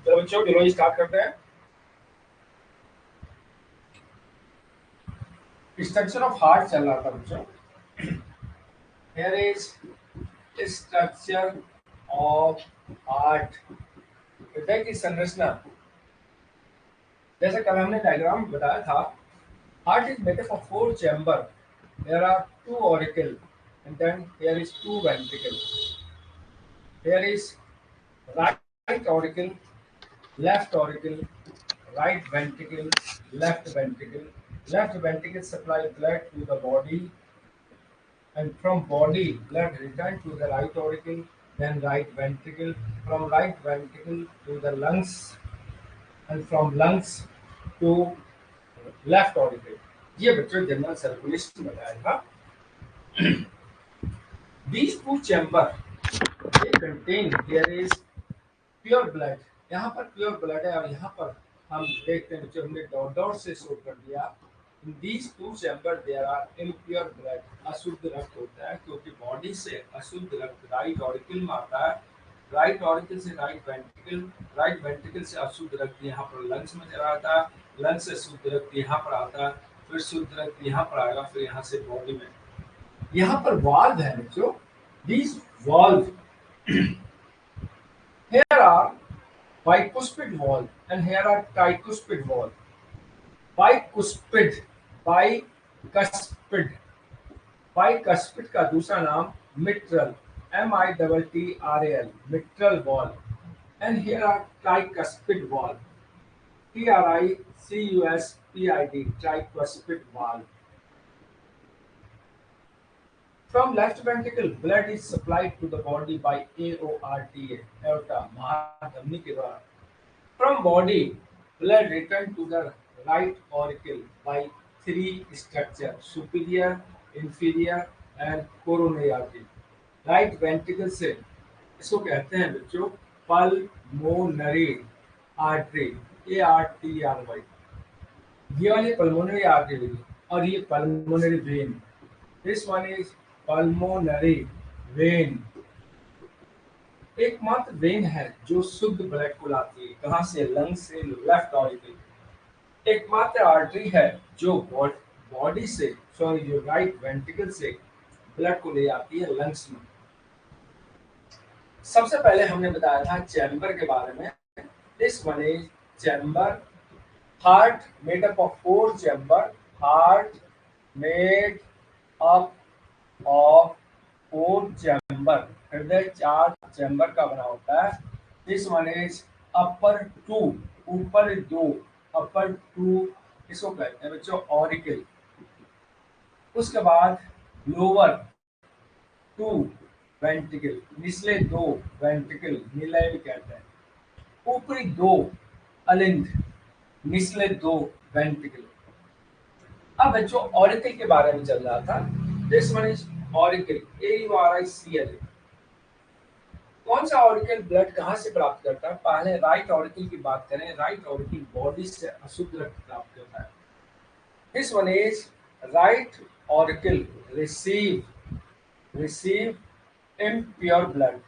चलो बच्चों चलो स्टार्ट करते हैं। स्ट्रक्चर ऑफ हार्ट चल रहा था बच्चों। Here is structure of heart. हृदय की संरचना, जैसे कल हमने डायग्राम बताया था, heart is made up of 4 chamber. There are 2 auricle and then here is 2 ventricle. Here is right auricle, left auricle, right ventricle, left ventricle. Left ventricle supply blood to the body, and from body blood return to the right auricle, then right ventricle, from right ventricle to the lungs, and from lungs to left auricle. ये बच्चों general circulation बताया था। These two chamber they contain, there is pure blood. यहाँ पर pure blood है और यहाँ पर हम देखते हैं बच्चों, हमने डॉट डॉट से शो कर दिया। In these two chamber there are impure blood, अशुद्ध रक्त होता है, क्योंकि बॉडी से अशुद्ध रक्त राइट ऑरिकल में आता है, राइट ऑरिकल से राइट वेंट्रिकल, राइट वेंट्रिकल से अशुद्ध रक्त यहाँ पर लंग्स में चला आता है, लंग्स से शुद्ध रक्त यहाँ पर आता है, फिर शुद्ध रक्त यहाँ पर आएगा, फिर यहाँ से बॉडी में। यहाँ पर वाल्व है बच्चों, these valve here are bicuspid valve and here are tricuspid valve. Bicuspid, bicuspid, bicuspid का दूसरा नाम mitral, mitral, mitral valve. And here are tricuspid valve, tricuspid, tricuspid valve. From left ventricle, blood is supplied to the body by aorta, aorta, महाधमनी के द्वारा. From body, blood return to the right auricle by 3 structure: superior, inferior and coronary artery. Right ventricle से इसको कहते हैं बच्चों pulmonary artery, ARTRY. ये वाली pulmonary artery और ये pulmonary vein. This one is pulmonary vein. एकमात्र वेन है जो शुद्ध ब्लड को लाती है, कहां से? लंग से, लेफ्ट ऑरिकल। एकमात्र आर्टरी है जो बॉडी से, सॉरी, जो राइट वेंट्रिकल से ब्लड को ले आती है लंग्स में। सबसे पहले हमने बताया था चैम्बर के बारे में। This one is chamber. Heart made up of 4 chamber. Heart made up of 4 chamber. हृदय 4 चैम्बर का बना होता है। दिस वन इज अपर 2, ऊपर 2, अपर 2, इसको कहते हैं बच्चों ऑरिकल। उसके बाद लोअर 2 वेंट्रिकल, निचले 2 वेंट्रिकल, निलय भी कहते हैं। ऊपरी 2 अलिंद, निचले 2 वेंट्रिकल। अब बच्चों ऑरिकल के बारे में चल रहा था। This one is auricle, AURICL। कौन सा ऑरिकल ब्लड कहां से प्राप्त करता है? पहले राइट ऑरिकल की बात करें। राइट ऑरिकल बॉडी से अशुद्ध रक्त प्राप्त करता है। This one is right auricle receive impure blood,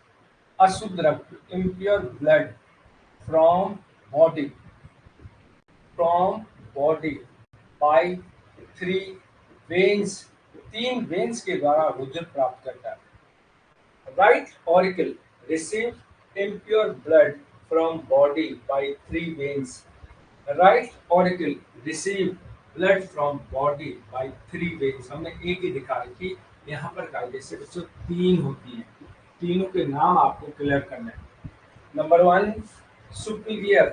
अशुद्ध रक्त, impure blood from body by 3 veins, 3 veins के द्वारा रुधिर प्राप्त करता है। Right auricle receive impure blood from body by 3 veins. Right auricle receive blood from body by 3 veins. हमने एक ही दिखा रखी, यहाँ पर कायदे से बच्चों 3 होती हैं। तीनों के नाम आपको क्लियर करना है। Number 1 superior,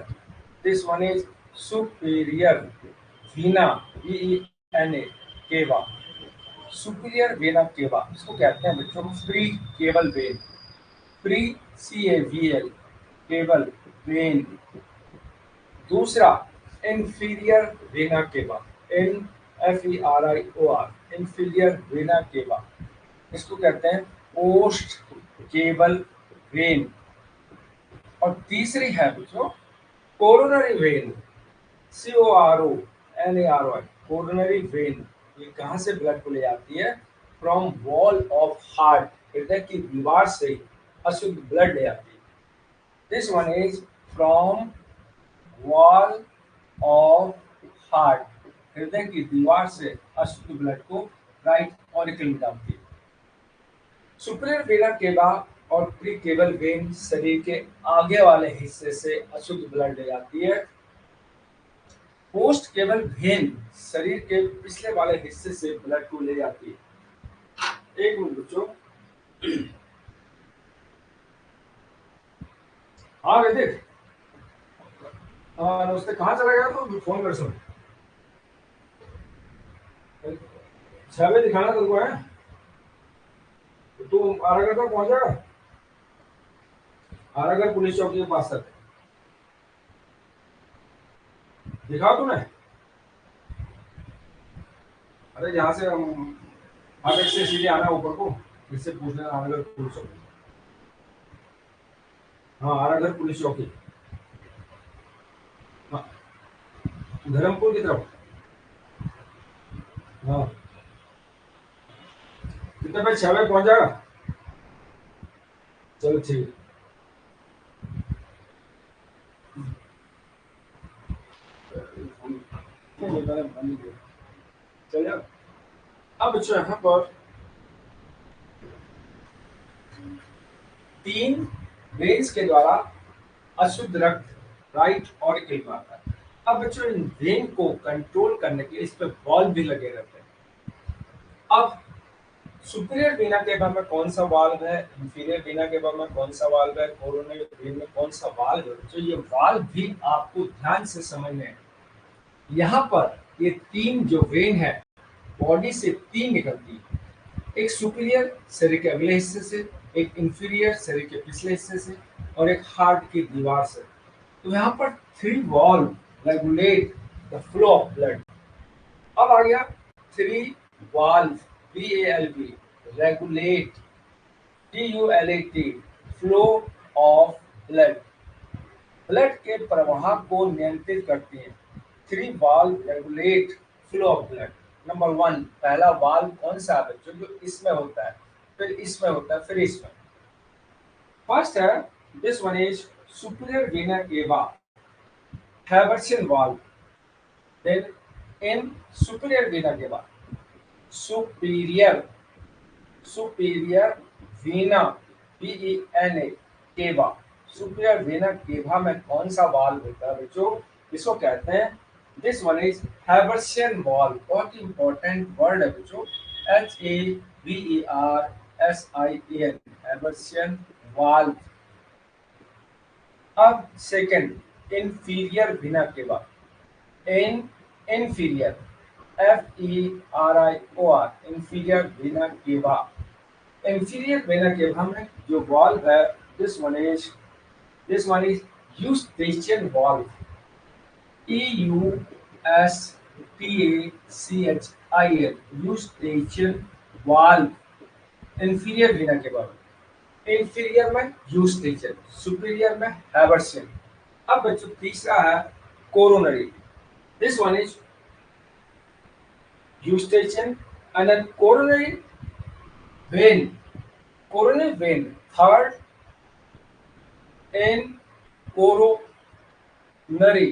this one is superior vena, VENA cava. Superior vena cava, इसको कहते हैं बच्चों free cable vein, free CAVL cable vein. दूसरा inferior vena cava, INFERIOR, inferior vena cava, इसको कहते हैं पोस्ट केबल वेन। और तीसरी है बच्चों coronary when, CORONARY, coronary when. ये कहां से ब्लड को ले आती है? फ्रॉम वॉल ऑफ हार्ट, हृदय की दीवार से अशुद्ध ब्लड ले आती है। This one is from wall of heart, हृदय की दीवार से अशुद्ध ब्लड को राइट ऑरिकल में डालती है। सुपीरियर वेना केवा और प्री केबल वेन शरीर के आगे वाले हिस्से से अशुद्ध ब्लड ले जाती है। पोस्ट केबल वेन शरीर के पिछले वाले हिस्से से ब्लड को ले जाती है। एक मिनट बच्चों। हाँ वैदिक, नमस्ते, कहाँ चला गया तो फोन कर सुन। 6 बजे दिखाना तुमको है, तू आरागढ़ तक पहुंचेगा, आरागढ़ पुलिस चौकी के पास तक दिखा तूने। अरे यहाँ से फाटक से सीधे आना ऊपर को, इससे पूछना आरागढ़ पुलिस चौकी। हाँ आरागढ़ पुलिस चौकी, हाँ धर्मपुर की तरफ। हाँ कितने बजे? 6 बजे पहुंच जाएगा। चलो ठीक है, चल जाओ। अब बच्चों यहाँ पर 3 वेन्स के द्वारा अशुद्ध रक्त राइट ऑरिकल में आता है। अब बच्चों इन वेन को कंट्रोल करने के लिए इस पर वाल्व भी लगे रहते हैं। अब सुपीरियर वेना केवा में कौन सा वाल्व है, इंफीरियर वेना केवा में कौन सा वाल्व है, कोरोनरी वेन में कौन सा वाल्व है, तो ये वाल्व भी आपको ध्यान से समझने हैं। यहाँ पर ये 3 जो वेन है बॉडी से 3 निकलती है, एक सुपीरियर शरीर के अगले हिस्से से, एक इंफीरियर शरीर के पिछले हिस्से से, और एक हार्ट की दीवार से। तो यहाँ पर 3 valve regulate the flow of blood. अब आ गया 3 valve VALV regulate TULAT flow of blood, blood के प्रवाह को नियंत्रित करती हैं। 3 valve regulate flow of blood. Number 1 पहला वाल्व कौन सा है बच्चों? जो इसमें होता है, फिर इसमें होता है, फिर इसमें। फर्स्ट है, this one is superior vena केवा Haversian valve. Then in superior vena cava, superior vena VENA cava, superior vena केवा में कौन सा वाल्व होता है बच्चों? इसको कहते हैं, this one is Haversian valve. बहुत ही इंपॉर्टेंट वर्ड है बच्चों, HAVERSIAN हैवर्सियन वाल्व। अब second inferior vena cava, inferior FERIOR inferior vena cava। inferior vena cava में जो valve है, this one is Eustachian valve, EUSTACHIAN Eustachian valve inferior vena cava में। inferior में Eustachian, superior में Haversian। अब बच्चों तीसरा है coronary, this one is Eustachian and then coronary vein, third in coronary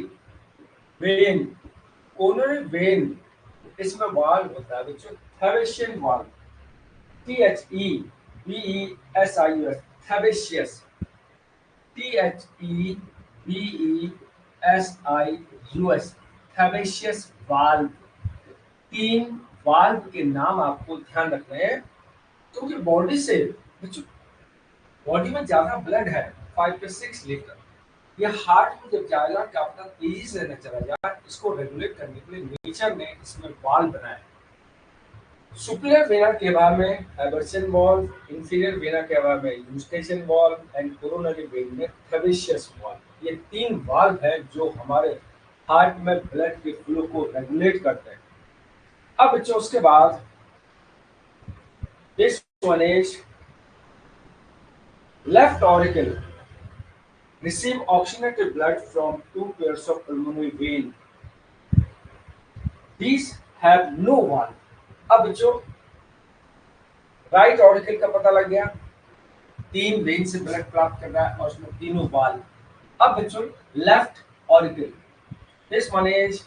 vein, इसमें वाल्व होता है बच्चों Thevesian valve, THEVESIUS Thevesius, THEVESIUS Thevesius valve. 3 valve के नाम आपको ध्यान रखने हैं, क्योंकि बॉडी से बॉडी में ज्यादा ब्लड है 5 से 6 लीटर, ये हार्ट में जब जाएगा क्या पता तेजी से न चला जाए, इसको रेगुलेट करने के लिए नेचर ने इसमें वाल्व बनाया। सुपीरियर वेना केवा में हैवर्सियन वाल्व, इंफीरियर वेना केवा में Eustachian valve and coronary when में थेवेशियस वाल्व। ये 3 वाल्व हैं जो हमारे हार्ट में ब्लड के फ्लो को रेगुलेट करते हैं। अब बच्चों उसके बाद this one is left auricle receive oxygenated blood from 2 pairs of pulmonary vein. These have no valve. अब बच्चों राइट ऑरिकल का पता लग गया, 3 वेन से ब्लड प्राप्त कर रहा है और उसमें तीनों वाल्व। अब बच्चों left auricle, this one is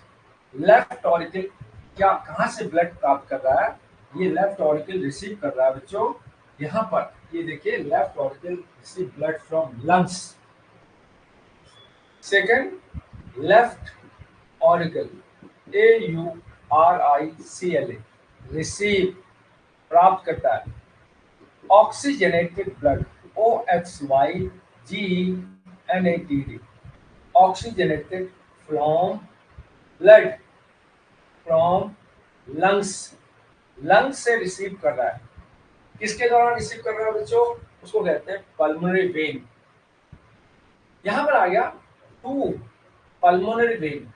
left auricle. क्या कहाँ से ब्लड प्राप्त कर रहा है? ये लेफ्ट ऑरिकल रिसीव कर रहा है बच्चों, यहाँ पर ये देखिए left auricle receive blood from lungs. Second left auricle AURICLA receive प्राप्त करता है oxygenated blood OXYGENATD oxygenated from blood from lungs, lungs से रिसीव कर रहा है। किसके द्वारा रिसीव कर रहा है बच्चों? उसको कहते हैं पल्मोनरी वेन। यहां पर आ गया two pulmonary vein,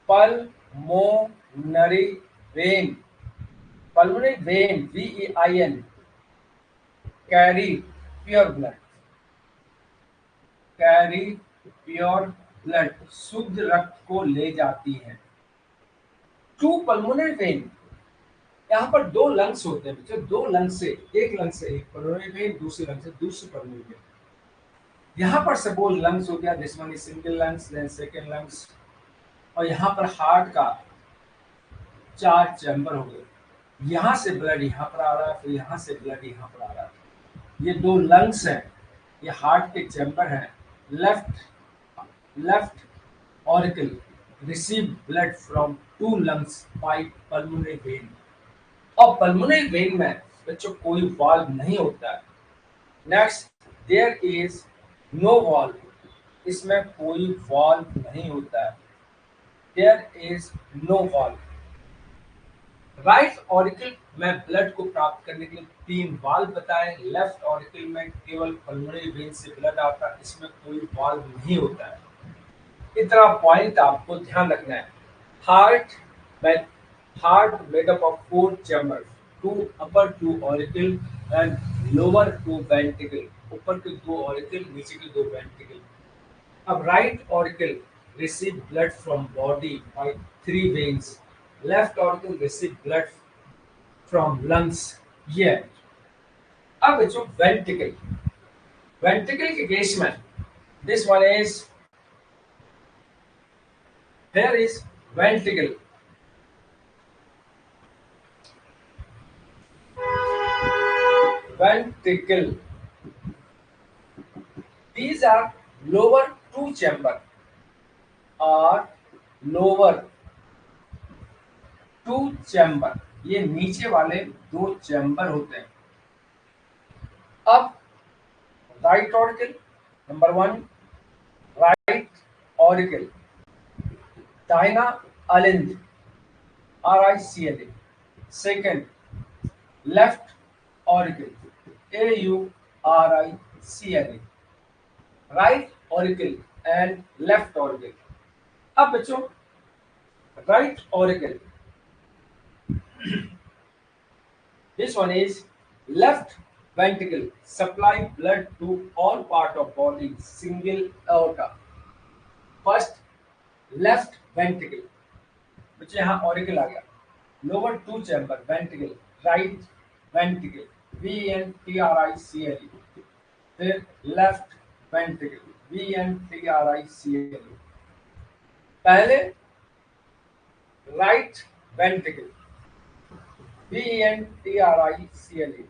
pulmonary vein, pulmonary vein VEIN carry pure blood, carry pure blood शुद्ध रक्त को ले जाती है। टू पल्मोनरी वेन, यहाँ पर दो लंग्स होते हैं बच्चों, दो लंग से, एक लंग से एक पल्मोनरी वेन, दूसरी लंग से दूसरी पल्मोनरी वेन। यहाँ पर सपोज लंग्स हो गया, this one is single lungs, then second lungs, और यहाँ पर हार्ट का 4 चैम्बर हो गए। यहाँ से ब्लड यहाँ पर आ रहा है, फिर यहाँ से ब्लड यहाँ पर आ रहा है। ये दो लंग्स हैं, ये हार्ट के चैम्बर हैं। Left auricle receive blood from two lungs by pulmonary vein. और पल्मोनरी वेन में बच्चों कोई वाल्व नहीं होता है। Next, there is no valve, इसमें कोई वाल्व नहीं होता है। There is no valve. Right auricle में ब्लड को प्राप्त करने के लिए 3 वाल्व बताए। लेफ्ट ऑरिकल में केवल पल्मोनरी वेन से ब्लड आता है, इसमें कोई वाल्व नहीं होता है। इतना पॉइंट आपको ध्यान रखना है। हार्ट में, heart made up of 4 chambers, 2 upper 2 auricle and lower 2 ventricle, ऊपर के 2 ऑरिकल, नीचे के 2 वेंट्रिकल। अब right auricle receive blood from body by 3 veins. Left organ receive blood from lungs. ये है। अब बच्चों वेंट्रिकल, वेंट्रिकल के केस में this one is, here is ventricle, ventricle, these are lower 2 chamber or lower 2 chamber, ये नीचे वाले 2 chamber होते हैं। अब right auricle, number 1 right auricle, दाहिना अलिंद RICLA। Second left auricle AURICLA, right auricle and left auricle. अब बच्चों right auricle, this one is left ventricle supply blood to all part of body, single aorta। First left ventricle, बच्चे यहाँ auricle आ गया, lower 2 chamber ventricle, right ventricle VENTRICLE, फिर left ventricle VENTRICLE। पहले right ventricle VENTRICLE,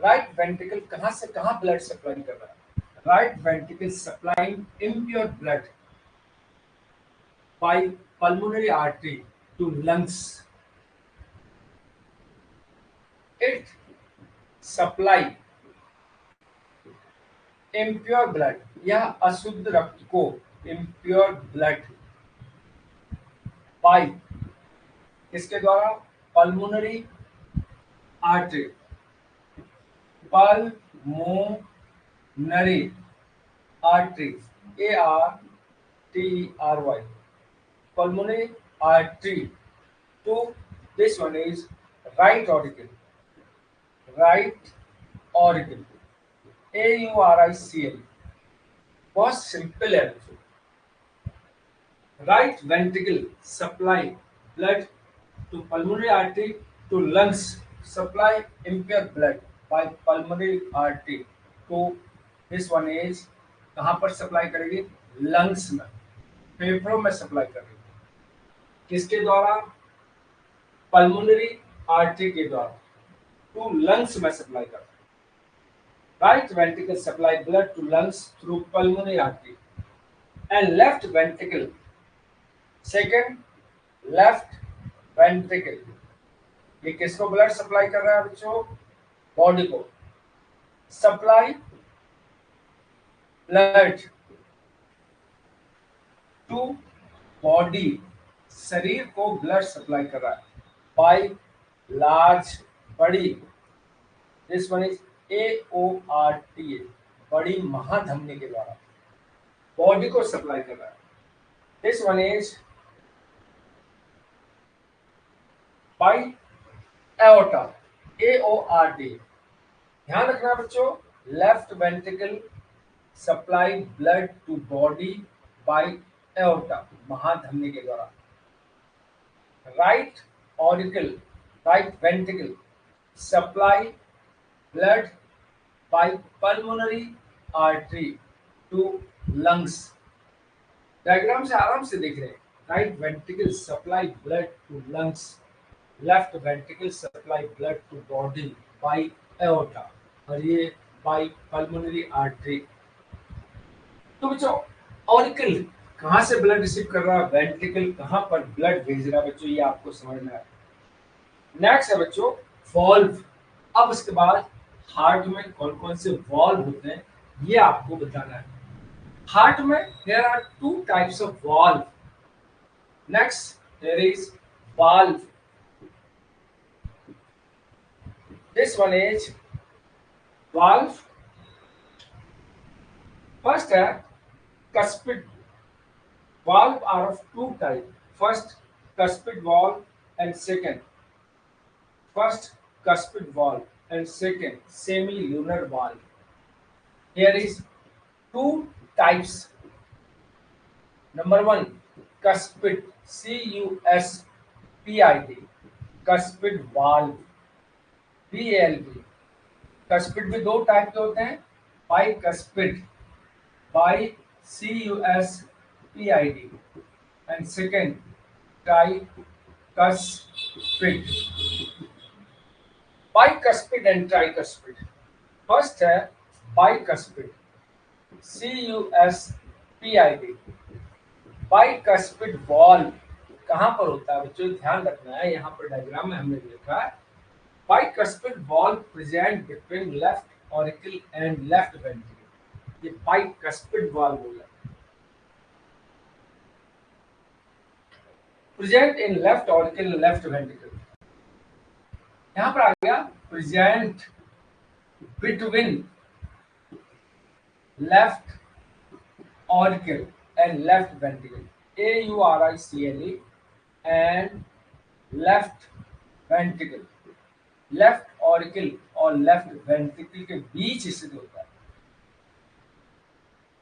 right ventricle कहाँ से कहाँ blood supply कर रहा है? Right ventricle supplying impure blood by pulmonary artery to lungs. It supply impure blood या अशुद्ध रक्त को, impure blood by किसके द्वारा? pulmonary artery, pulmonary artery ARTERY, pulmonary artery to this one is right auricle, right auricle AURICLE। बहुत simple है। Right ventricle supply blood to pulmonary artery to lungs, supply impure blood by pulmonary artery to this one is कहां पर supply करेगी? Lungs में, फेफड़ों में supply करेगी। किसके द्वारा? पल्मोनरी आर्टरी के द्वारा, टू लंग्स में सप्लाई करता है। Right ventricle supply blood to lungs through pulmonary artery and left ventricle, second left ventricle, ये किसको ब्लड सप्लाई कर रहा है बच्चों? बॉडी को। सप्लाई ब्लड टू बॉडी, शरीर को ब्लड सप्लाई कर रहा है बाय लार्ज बड़ी, दिस वन इज AORTA, बड़ी महाधमनी के द्वारा बॉडी को सप्लाई कर रहा है। This one is by aorta, AORTA। ध्यान रखना बच्चों, left ventricle supply blood to body by aorta, महाधमनी के द्वारा। Right auricle, right ventricle supply blood by pulmonary artery to lungs. Diagram से आराम से देख रहे हैं। Right ventricle supply blood to lungs, left ventricle supply blood to body by aorta, और ये बाय पल्मोनरी आर्टरी। तो बच्चों ऑरिकल कहां से ब्लड रिसीव कर रहा है, वेंट्रिकल कहां पर ब्लड भेज रहा है बच्चों, ये आपको समझना है। नेक्स्ट है बच्चों वॉल्व। अब इसके बाद हार्ट में कौन कौन से वॉल्व होते हैं ये आपको बताना है। हार्ट में there are two types of valve. Next there is valve, this one is valve. First है cuspid valve are of two type, first cuspid valve and second semilunar valve. Here is two types. Number one, cuspid, CUSPID, cuspid valve, VALV। cuspid में दो type के होते हैं, bicuspid, CUSPID, and second tricuspid। bicuspid and tricuspid, first है bicuspid, CUSPID। bicuspid valve कहां पर होता है बच्चों, ध्यान रखना है, यहाँ पर डायग्राम में हमने लिखा है bicuspid valve present between left auricle and left ventricle, ये bicuspid valve बोला, present in left auricle and left ventricle। यहां पर आ गया present between left auricle and left ventricle, AURICLE, and left ventricle, left auricle और left ventricle के बीच स्थित होता है।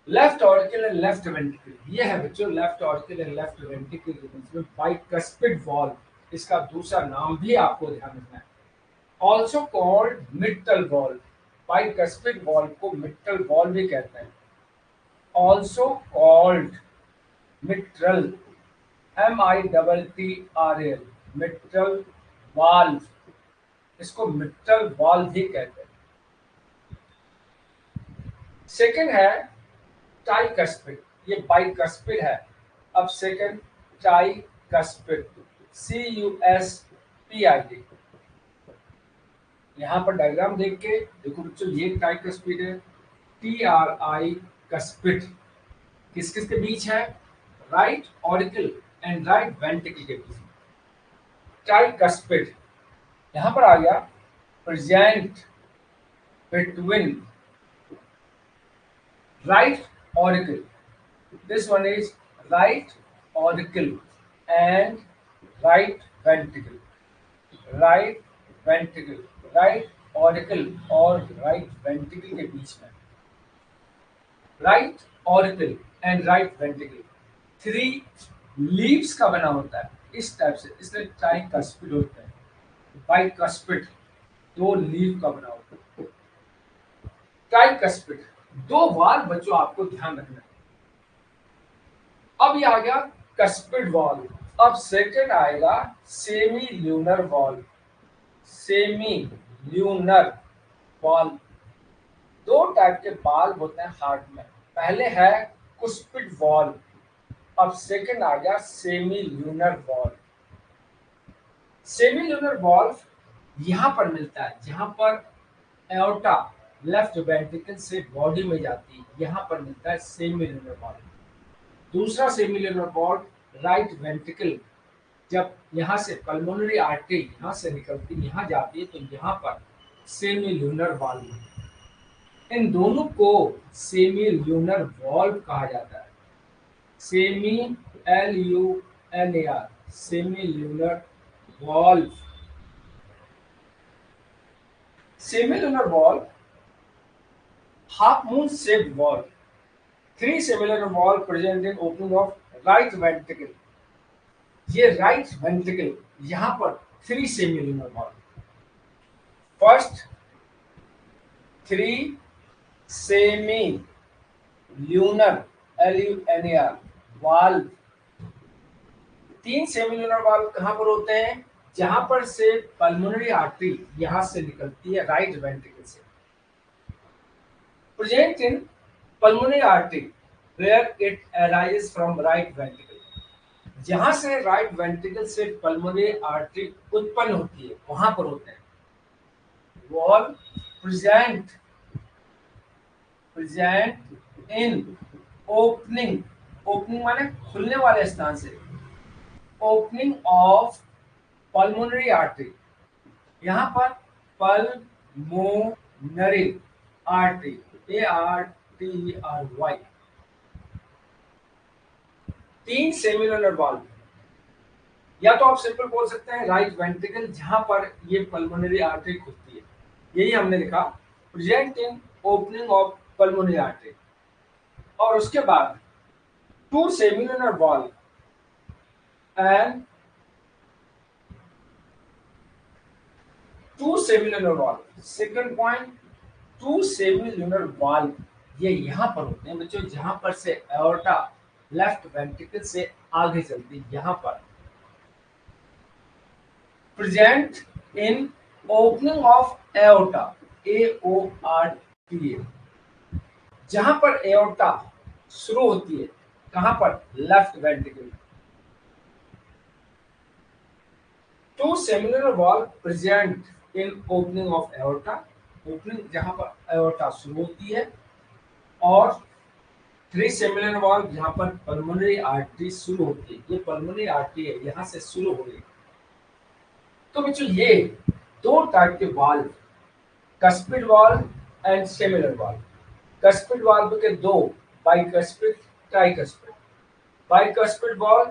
Left auricle and left ventricle, ये है बच्चों left auricle and left ventricle के बीच में बाइकस्पिड वॉल्व, इसका दूसरा नाम भी आपको ध्यान रखना है, also called mitral valve. Bicuspid valve को मिट्टल वॉल्व भी कहते हैं, also called mitral, MITTRL, mitral valve, इसको मिट्रल वाल्व भी कहते हैं। सेकंड है ट्राइकस्पिड, ये बाइकस्पिड है। अब सेकंड ट्राइकस्पिड, CUSPID। यहां पर डायग्राम देख के देखो बच्चों, ये ट्राइकस्पिड है, TRI कस्पिड किस किस के बीच है, right auricle and right ventricle के बीच। ट्राइकस्पिड यहां पर आ गया present between right auricle, this one is right auricle and right ventricle, right ventricle, right auricle और राइट वेंट्रिकल के बीच में, right auricle and right ventricle three leaves का बना होता है इस टाइप से, इसलिए ट्राइकस्पिड होता है। बाइकस्पिड दो लीव का बना होता है। ट्राइकस्पिड दो वाल्व बच्चों आपको ध्यान रखना है। अब ये आ गया कस्पिड वाल्व। अब सेकंड आएगा semi lunar valve. Semi lunar valve, दो टाइप के वाल्व होते हैं हार्ट में। पहले है कुस्पिड वाल्व, अब सेकंड आ गया semi lunar valve. Semi lunar valve यहां पर मिलता है जहां पर एओर्टा लेफ्ट वेंट्रिकल से बॉडी में जाती है, यहां पर मिलता है सेमी ल्यूनर वाल्व। दूसरा semi lunar valve right ventricle, जब यहां से पल्मोनरी आर्टरी यहां से निकलती यहां जाती है तो यहां पर सेमी ल्यूनर वाल्व। इन दोनों को सेमी ल्यूनर वाल्व कहा जाता है। Semi LUNAR, semi lunar valve. Semi lunar valve half moon shaped valve. Three similar valve present in opening of right ventricle. ये राइट वेंट्रिकल, यहां पर three semilunar valve. First three semi lunar LUNAR valve. तीन semilunar valve कहां पर होते हैं? जहां पर से पल्मोनरी आर्टरी यहां से निकलती है राइट वेंट्रिकल से। Present in pulmonary artery where it arises from right ventricle. जहां से राइट वेंट्रिकल से पल्मोनरी आर्टरी उत्पन्न होती है वहां पर होते हैं। Wall present in opening, opening माने खुलने वाले स्थान से, ओपनिंग ऑफ पल्मोनरी आर्टरी। यहां पर पल्मोनरी आर्टरी ARTERY, तीन सेमिलुनर वाल्व। या तो आप सिंपल बोल सकते हैं राइट वेंट्रिकल जहां पर ये पल्मोनरी आर्टरी खुलती है, यही हमने लिखा present in opening of pulmonary artery. और उसके बाद two semilunar valve and two semilunar valve. Second point, two semilunar valve ये यहां पर होते हैं बच्चों जहां पर से एओर्टा लेफ्ट वेंट्रिकल से आगे चलती है, यहां पर present in opening of aorta AORTA, जहां पर एओर्टा शुरू होती है, कहां पर? Left ventricle. Two semilunar valve present in opening of aorta, opening जहां पर एओर्टा शुरू होती है, और थ्री सेमिलुनर वाल्व जहां पर पल्मोनरी आर्टरी शुरू होती है। ये पल्मोनरी आर्टरी है, यहां से शुरू हो रही। तो बच्चों ये दो टाइप के valve, cuspid valve and semilunar valve. Cuspid valve के दो, bicuspid, tricuspid. Bicuspid valve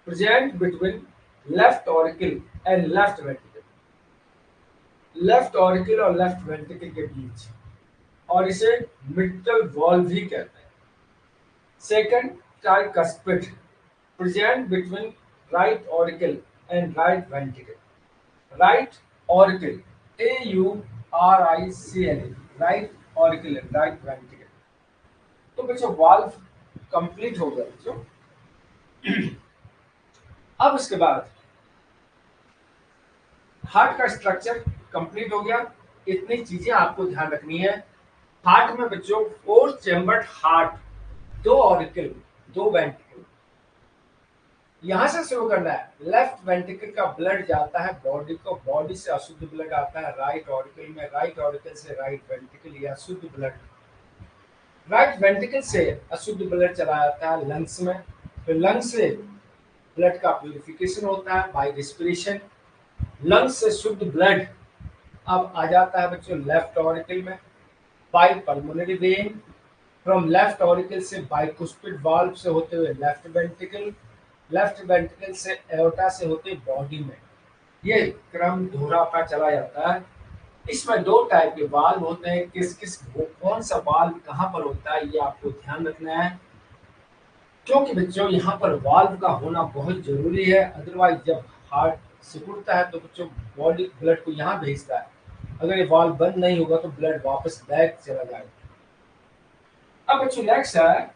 present between left auricle and left ventricle, left auricle और लेफ्ट वेंट्रिकल के बीच, और इसे मिट्टल वाल्व भी कहते हैं। Second tricuspid present between right auricle and right ventricle. Right auricle AURICL, right auricle and right ventricle. तो बच्चों वाल्व कंप्लीट हो गया बच्चों। अब इसके बाद हार्ट का स्ट्रक्चर कंप्लीट हो गया। इतनी चीजें आपको ध्यान रखनी है। हार्ट में बच्चों फोर चेम्बर्ड हार्ट, दो ऑरिकल, दो वेंट्रिकल। यहां से शुरू करना है। लेफ्ट वेंट्रिकल का ब्लड जाता है बॉडी को, बॉडी से अशुद्ध ब्लड आता है राइट ऑरिकल में, राइट ऑरिकल से राइट वेंट्रिकल, या शुद्ध ब्लड राइट वेंट्रिकल से अशुद्ध ब्लड चला जाता है लंग्स में, फिर लंग्स से ब्लड का प्यूरिफिकेशन होता है बाय रिस्पिरेशन। लंग्स से शुद्ध ब्लड अब आ जाता है बच्चों लेफ्ट ऑरिकल में by pulmonary vein. From left auricle से बाइकुस्पिड वाल्व से होते हुए लेफ्ट वेंट्रिकल, लेफ्ट वेंट्रिकल से एओर्टा से होते बॉडी में। ये क्रम दोहराता चला जाता है। इसमें दो टाइप के वाल्व होते हैं, किस किस कौन सा वाल्व कहां पर होता है ये आपको ध्यान रखना है, क्योंकि बच्चों यहाँ पर वाल्व का होना बहुत जरूरी है। अदरवाइज जब हार्ट सिकुड़ता है तो बच्चों बॉडी ब्लड को यहाँ भेजता है, अगर ये वाल्व बंद नहीं होगा तो ब्लड वापस बैक चला जाएगा। अब बच्चों नेक्स्ट है,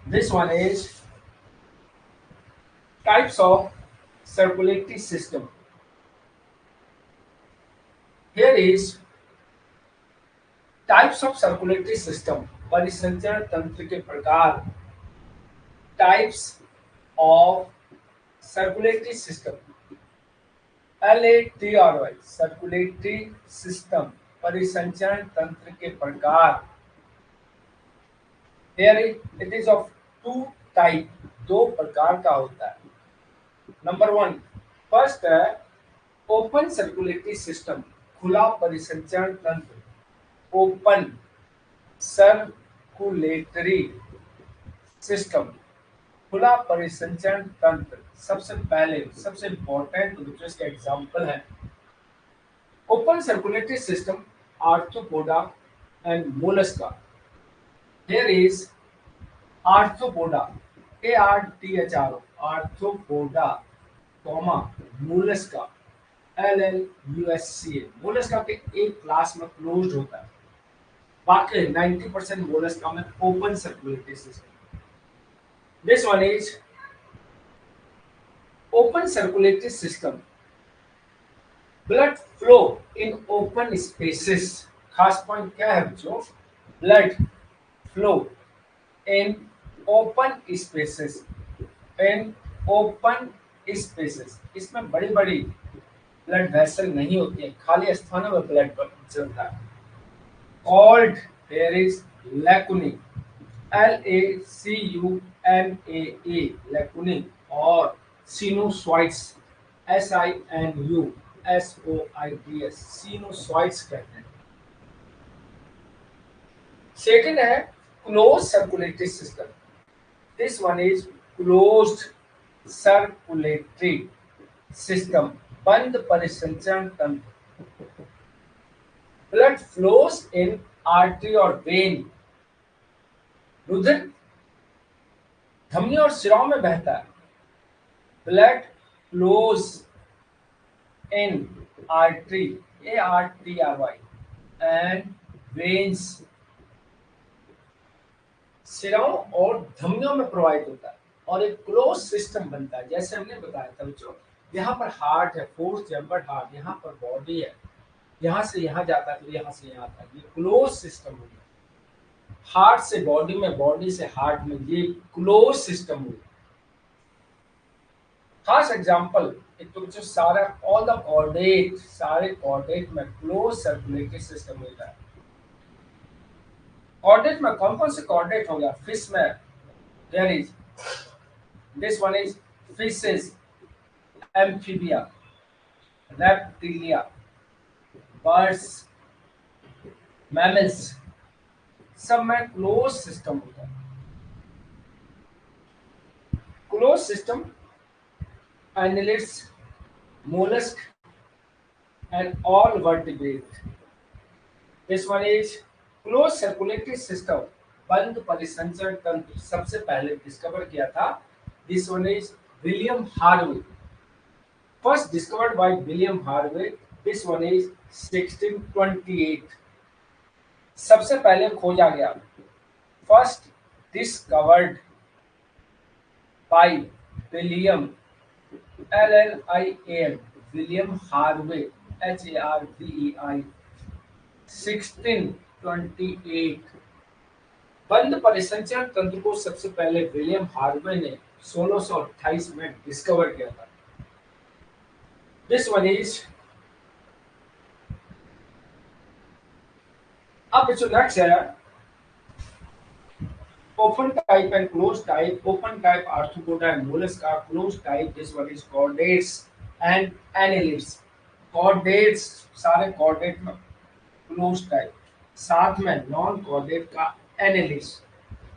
this one is types of circulatory system. Here is types of circulatory system, परिसंचरण तंत्र के प्रकार. Types of circulatory system, LATRY, circulatory system, परिसंचरण तंत्र के प्रकार. Here it is of two type, दो प्रकार का होता है. नंबर वन, फर्स्ट है ओपन सर्कुलेटरी सिस्टम, खुला परिसंचरण तंत्र. ओपन सर्कुलेटरी सिस्टम, खुला परिसंचरण तंत्र. सबसे पहले सबसे इंपॉर्टेंट जो इसका एग्जाम्पल है, open circulatory system arthropoda and Mollusca. Here is arthropoda, ARTHRO, arthropoda, comma Mollusca, LLUSCA. Mollusca के एक क्लास में क्लोज्ड होता है, बाकी 90% मोलस्का में open circulatory system. This one is open circulatory system, blood flow in open spaces. खास point क्या है बच्चों, blood flow in open spaces. In open spaces, इसमें बड़ी बड़ी ब्लड वेसल नहीं होती है, खाली स्थानों में ब्लड चलता है. Called, there is lacunae, LACUNAA, lacunae. और सिनुसॉइड्स, SINUSOIDS, सिनुसॉइड्स कहते हैं. सेकेंड है close circulatory system. This one is closed circulatory system, बंद परिसंचरण तंत्र. ब्लड फ्लोस इन आर्टरी और वेन, रुधिर धमनी और सिराओं में बहता है. Blood flows in artery, ARTRY, and veins, सिराओं और धमनियों में प्रवाहित होता है और एक क्लोज सिस्टम बनता है. जैसे हमने बताया था बच्चों, यहाँ पर हार्ट है, फोर्थ चैम्बर्ड हार्ट, यहाँ पर बॉडी है, यहाँ से यहाँ जाता है, तो यहाँ से यहाँ आता है. ये क्लोज सिस्टम होता है. हार्ट से बॉडी में, बॉडी से हार्ट में, ये क्लोज सिस्टम होता है. खास एग्जांपल तो बच्चों सारा ऑल द कॉर्डेट, सारे कॉर्डेट में क्लोज सर्कुलेटरी सिस्टम होता है. कॉर्डेट में कौन कौन से कॉर्डेट हो गया, फिश में there is, this one is fishes, amphibia, reptilia, birds, mammals, सब में क्लोज सिस्टम होता है. Close system annelids, mollusk and all vertebrate. This one is closed circulatory system, बंद परिसंचरण तंत्र. सबसे पहले डिस्कवर किया था, this one is William Harvey, first discovered by William Harvey. This one is 1628, सबसे पहले खोजा गया. First discovered by William, LLIAM, William Harvey, HARVEI, 1628. बंद परिसंचरण तंत्र को सबसे पहले विलियम हार्वे ने 1628 में डिस्कवर किया था. दिस वन इज, अब जो नेक्स्ट है open type and closed type. Open type arthropoda and mollusca. Closed type, this one is chordates and annelids. Chordates सारे chordate में closed type, साथ में non chordate का annelids,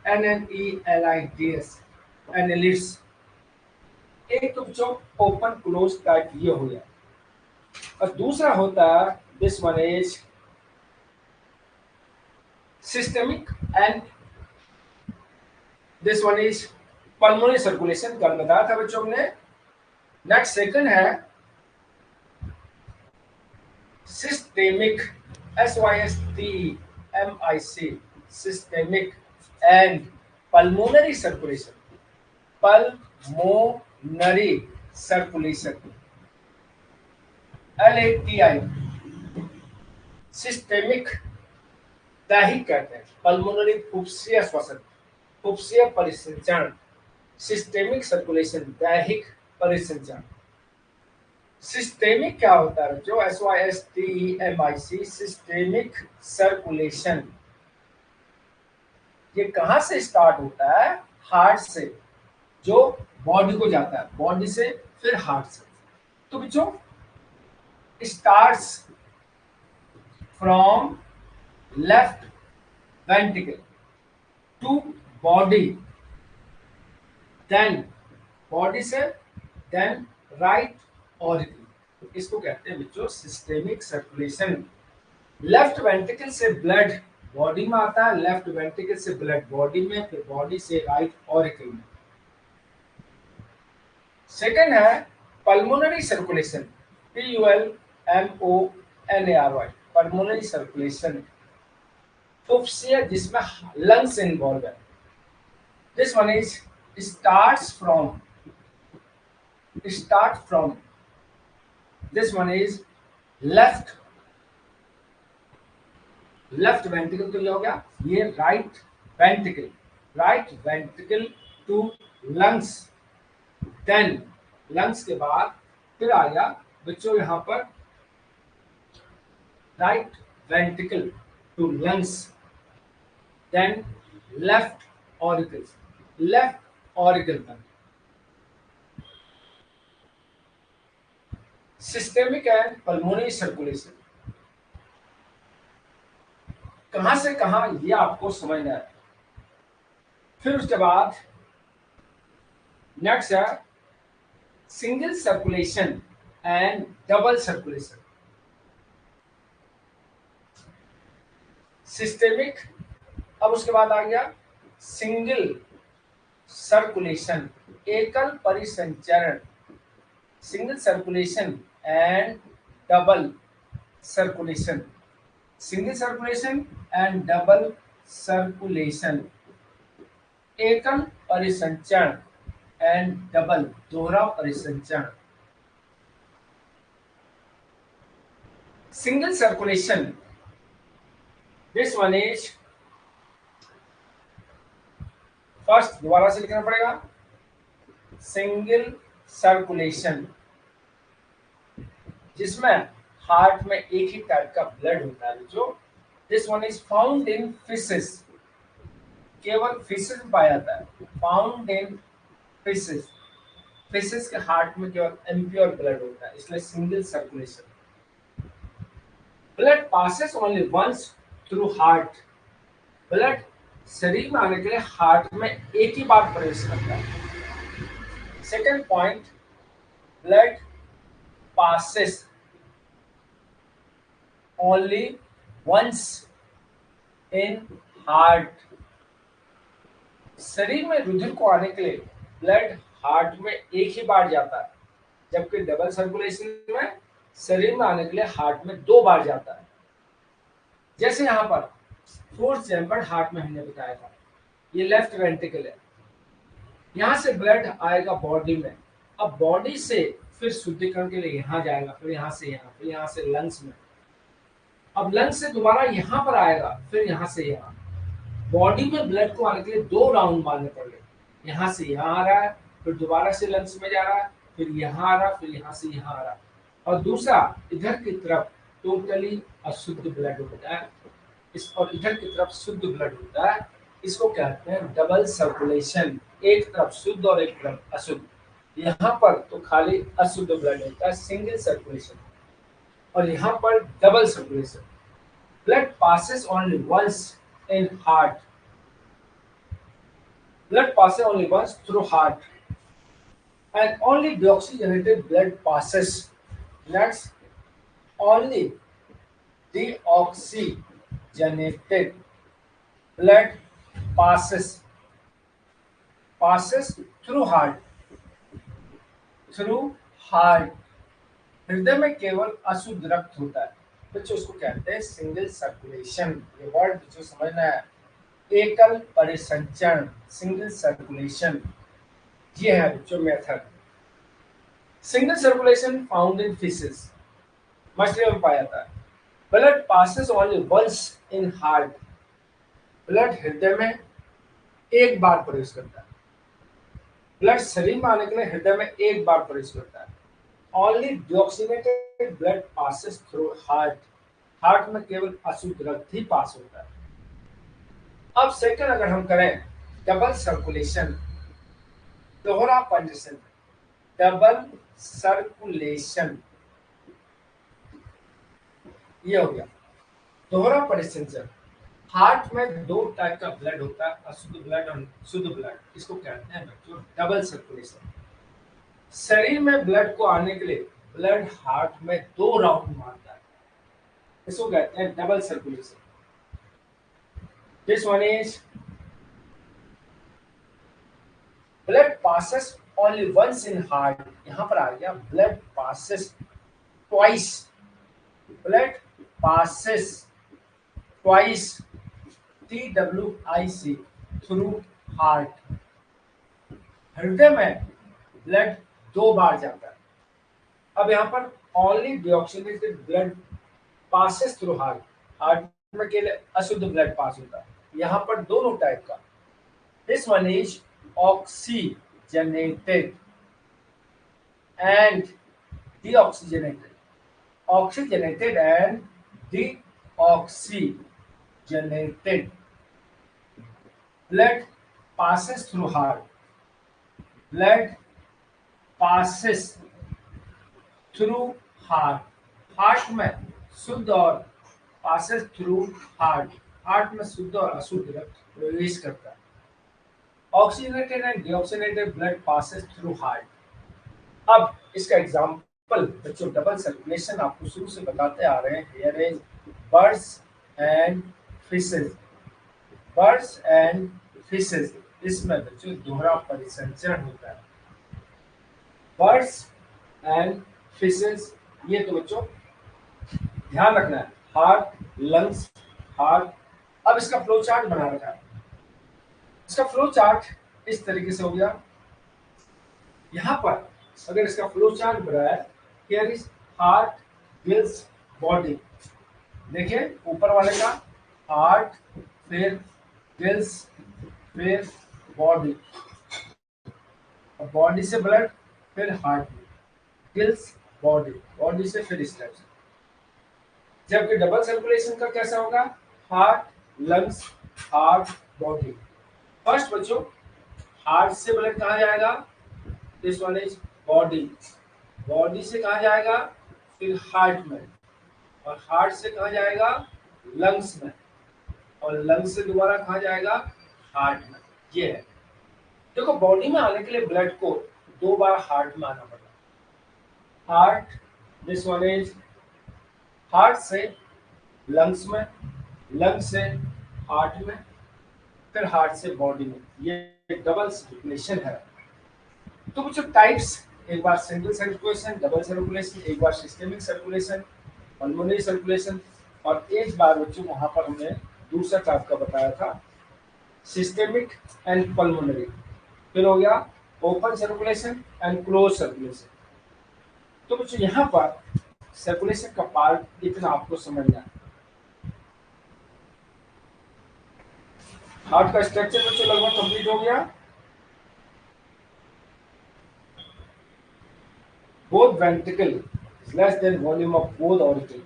ANNELIDS, annelids. एक तो जो open closed type ये हो गया, और दूसरा होता है this one is systemic and this one is pulmonary circulation. कल बताया था बच्चों ने. नेक्स्ट सेकंड है systemic, SYSTEMIC, systemic. And pulmonary circulation, pulmonary circulation, LATI, systemic दैहिक कहते हैं, पल्मोनरी फुफ्सीय श्वसन, फुफ्सीय परिसंचरण, सिस्टेमिक सर्कुलेशन दैहिक परिसंचरण। सिस्टेमिक क्या होता है जो SYSTEMIC, सिस्टेमिक सर्कुलेशन, ये कहां से स्टार्ट होता है? हार्ट से, जो बॉडी को जाता है, बॉडी से फिर हार्ट से। तो बच्चों starts from left ventricle to body, then body से देन राइट ऑरिकल। इसको कहते हैं बच्चों सिस्टेमिक सर्कुलेशन। लेफ्ट वेंट्रिकल से ब्लड बॉडी में आता है, लेफ्ट वेंट्रिकल से ब्लड बॉडी में, फिर बॉडी से राइट ऑरिकल में। सेकंड है pulmonary circulation, PULMONARY, pulmonary circulation, फुफ्सीय जिसमें लंग्स इन्वॉल्व है। This one is starts from this one is left ventricle, तो ये हो गया, ये right ventricle to lungs, then lungs के बाद फिर आ गया बच्चों यहाँ पर right ventricle to lungs, then left auricle तक। सिस्टेमिक एंड पल्मोनरी सर्कुलेशन कहां से कहां ये आपको समझना है। फिर उसके बाद नेक्स्ट है single circulation and double circulation. Systemic, अब उसके बाद आ गया सिंगल सर्कुलेशन, एकल परिसंचरण, single circulation and double circulation, single circulation and double circulation, एकल परिसंचरण एंड डबल दोहरा परिसंचरण। Single circulation, this one is first, दोबारा से लिखना पड़ेगा, सिंगल सर्कुलेशन जिसमें हार्ट में एक ही टाइप का ब्लड होता है जो, this one is found in fishes, केवल फिशेस में पाया जाता है, फाउंड इन फिशेस, फिशेस के हार्ट में केवल इम्प्योर ब्लड होता है, इसलिए single circulation. Blood passes only once through heart, blood शरीर में आने के लिए हार्ट में एक ही बार प्रवेश करता है। Second point, blood passes only once in heart, शरीर में रुधिर को आने के लिए ब्लड हार्ट में एक ही बार जाता है, जबकि डबल सर्कुलेशन में शरीर में आने के लिए हार्ट में 2 बार जाता है। जैसे यहाँ पर फोर्थ चैम्बर हार्ट में हमने बताया था, ये लेफ्ट वेंट्रिकल है, यहाँ से ब्लड आएगा बॉडी में, अब बॉडी से फिर शुद्धिकरण के लिए यहाँ जाएगा, फिर यहाँ से यहाँ, फिर यहाँ से लंग्स में, अब लंग्स से दोबारा यहाँ पर आएगा, फिर यहाँ से यहाँ। बॉडी में ब्लड को आने के लिए 2 राउंड मारने पड़ेंगे, यहाँ से यहाँ आ रहा है, फिर दोबारा से लंग्स में जा रहा है, फिर यहाँ आ रहा है, फिर यहाँ से यहाँ आ रहा है। और दूसरा इधर की तरफ टोटली अशुद्ध ब्लड होता है, इस और इधर की तरफ शुद्ध ब्लड होता है, इसको कहते हैं डबल सर्कुलेशन, एक तरफ शुद्ध और एक तरफ अशुद्ध। यहाँ पर तो खाली अशुद्ध ब्लड होता है, सिंगल सर्कुलेशन, और यहाँ पर double circulation. Blood passes only once in heart, blood passes only once through heart and only deoxygenated blood passes. Next, only deoxygenated blood passes through heart, हृदय में केवल अशुद्ध रक्त होता है बच्चों, उसको कहते हैं सिंगल सर्कुलेशन। ये वर्ड बच्चों समझना है, एकल परिसंचरण, सिंगल सर्कुलेशन, ये है बच्चों method. Single circulation found in fishes, मछलियों में पाया जाता है। Blood passes only once in heart, blood हृदय में एक बार प्रवेश करता है। ब्लड शरीर में आने के लिए हृदय में एक बार प्रवेश करता है। Only deoxygenated blood passes through heart, heart में केवल अशुद्ध रक्त ही पास होता है। अब सेकंड अगर हम करें डबल सर्कुलेशन, दोहरा परिसंचरण, डबल सर्कुलेशन, ये हो गया दोहरा परिसंचरण। हार्ट में दो टाइप का ब्लड होता है, अशुद्ध ब्लड और शुद्ध ब्लड, इसको कहते हैं बच्चों डबल सर्कुलेशन। शरीर में ब्लड को आने के लिए ब्लड हार्ट में दो राउंड मारता है, इसको कहते हैं double circulation. This one is blood passes only once in heart, यहां पर आ गया blood passes twice, blood passes twice, TWIC, through heart, हृदय में ब्लड दो बार जाता है। अब यहाँ पर only deoxygenated blood passes through heart, heart में केवल अशुद्ध ब्लड पास होता है। यहाँ पर दोनों टाइप का, this one is oxygenated and deoxygenated, oxygenated and deoxygenated blood passes through heart, blood passes through heart, heart में शुद्ध और passes through heart, हार्ट में शुद्ध और अशुद्ध रक्त प्रवेश करता है। Oxygenated and deoxygenated blood passes through heart। अब इसका एग्जाम्पल बच्चों डबल सर्कुलेशन आपको शुरू से बताते आ रहे हैं। Here is birds and fishes, birds and fishes, इसमें बच्चों दोहरा परिसंचरण होता है। बर्ड्स एंड फिशेज, ये तो बच्चों ध्यान रखना है, हार्ट लंग्स हार्ट। अब इसका फ्लो चार्ट बना रखा है। इसका फ्लो चार्ट इस तरीके से हो गया। यहाँ पर अगर इसका फ्लो चार्ट बनाया, here is heart gills body, देखिए ऊपर वाले का हार्ट, फिर गिल्स, फिर बॉडी, बॉडी से ब्लड, फिर हार्ट में, गिल्स बॉडी, बॉडी से फिर इस टाइप से। जबकि डबल सर्कुलेशन का कैसा होगा, heart lungs heart body. First बच्चों हार्ट से ब्लड कहाँ जाएगा, this one is body, body से कहाँ जाएगा, फिर हार्ट में, और हार्ट से कहाँ जाएगा, लंग्स में, और लंग्स से दोबारा कहाँ जाएगा, हार्ट में। ये है, देखो बॉडी में आने के लिए ब्लड को दो बार हार्ट में आना पड़ता। Heart, this one is heart से लंग्स में, लंग्स से हार्ट में, फिर हार्ट से बॉडी में, ये डबल सर्कुलेशन है। तो कुछ टाइप्स, एक बार सिंगल सर्कुलेशन, डबल सर्कुलेशन, एक बार सिस्टेमिक सर्कुलेशन, पल्मोनरी सर्कुलेशन, और एक बार बच्चों वहां पर हमने दूसरा टाइप का बताया था सिस्टेमिक एंड पल्मोनरी। फिर हो गया open circulation and close circulation. तो बच्चों यहाँ पर सर्कुलेशन का पार्ट इतना आपको समझना है। हार्ट का स्ट्रक्चर बच्चों लगभग कंप्लीट हो गया। Both ventricle less than volume of both auricle.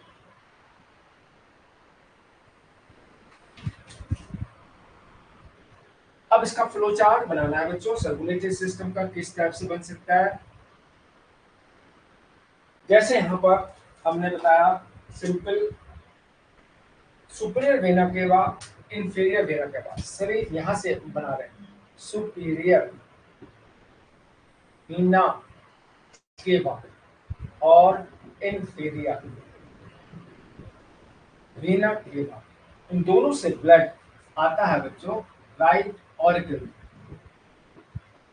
अब इसका फ्लो चार्ट बनाना है बच्चों, सर्कुलेटरी सिस्टम का किस टाइप से बन सकता है। जैसे यहाँ पर हमने बताया सिंपल सुपीरियर वेना केवा, इंफीरियर वेना केवा, शरीर यहाँ से बना रहे हैं सुपीरियर वेना केवा और इंफीरियर वेना केवा, इन दोनों से ब्लड आता है बच्चों राइट ऑरिकल।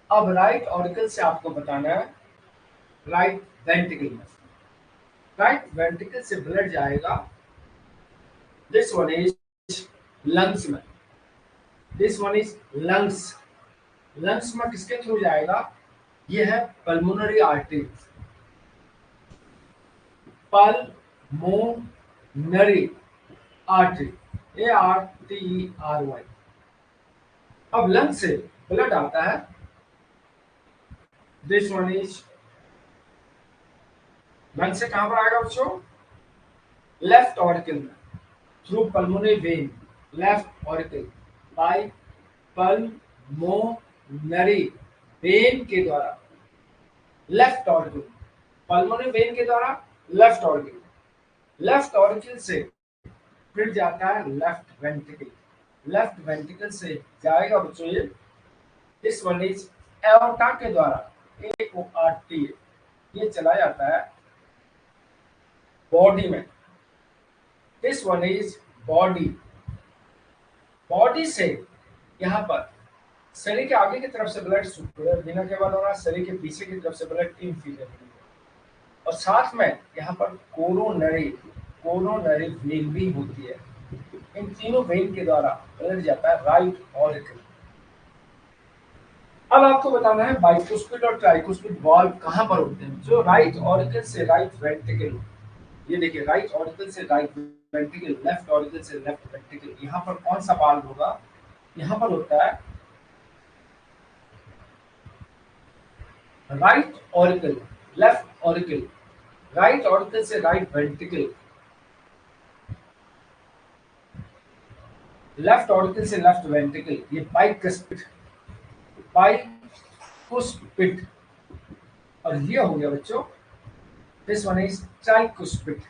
अब राइट ऑरिकल से आपको बताना है राइट वेंट्रिकल में, राइट वेंट्रिकल से ब्लड जाएगा, दिस वन इज लंग्स में, this one is lungs. Lungs में किसके थ्रू जाएगा? ये है pulmonary artery. Pulmonary artery, ARTERY। अब लंग से ब्लड आता है, दिस वन इज, लंग से कहां पर आएगा बच्चों? लेफ्ट ऑरिकल में, through pulmonary vein, left auricle, by pulmonary vein के द्वारा, लेफ्ट ऑरिकल, पल्मोनरी वेन के द्वारा लेफ्ट ऑरिकल, लेफ्ट ऑरिकल से फिर जाता है लेफ्ट वेंट्रिकल, लेफ्ट वेंट्रिकल से जाएगा बच्चों ये, दिस वन इज एओर्टा के द्वारा, AORT, ये चला जाता है बॉडी में, this one is body. Body से यहाँ पर शरीर के आगे की तरफ से ब्लड सुपीरियर वेना केवल हो रहा है, शरीर के पीछे की तरफ से ब्लड इंफीरियर, और साथ में यहाँ पर कोरोनरी वेन भी होती है। इन तीनों वेन के द्वारा ब्लड जाता है राइट ऑरिकल। अब आपको बताना है बाइकुस्पिड और ट्राइकुस्पिड वाल्व कहां पर होते हैं। जो राइट ऑरिकल से राइट वेंट्रिकल, ये देखिए राइट ऑरिकल से राइट वेंट्रिकल, लेफ्ट ऑरिकल से लेफ्ट वेंट्रिकल, यहाँ पर कौन सा वाल्व होगा? यहाँ पर होता है right auricle, left auricle, right auricle से राइट वेंट्रिकल, लेफ्ट ऑरिकल से लेफ्ट वेंट्रिकल, ये बाइकुस्पिड, बाइकुस्पिड। और ये हो गया बच्चों, this one is tricuspid,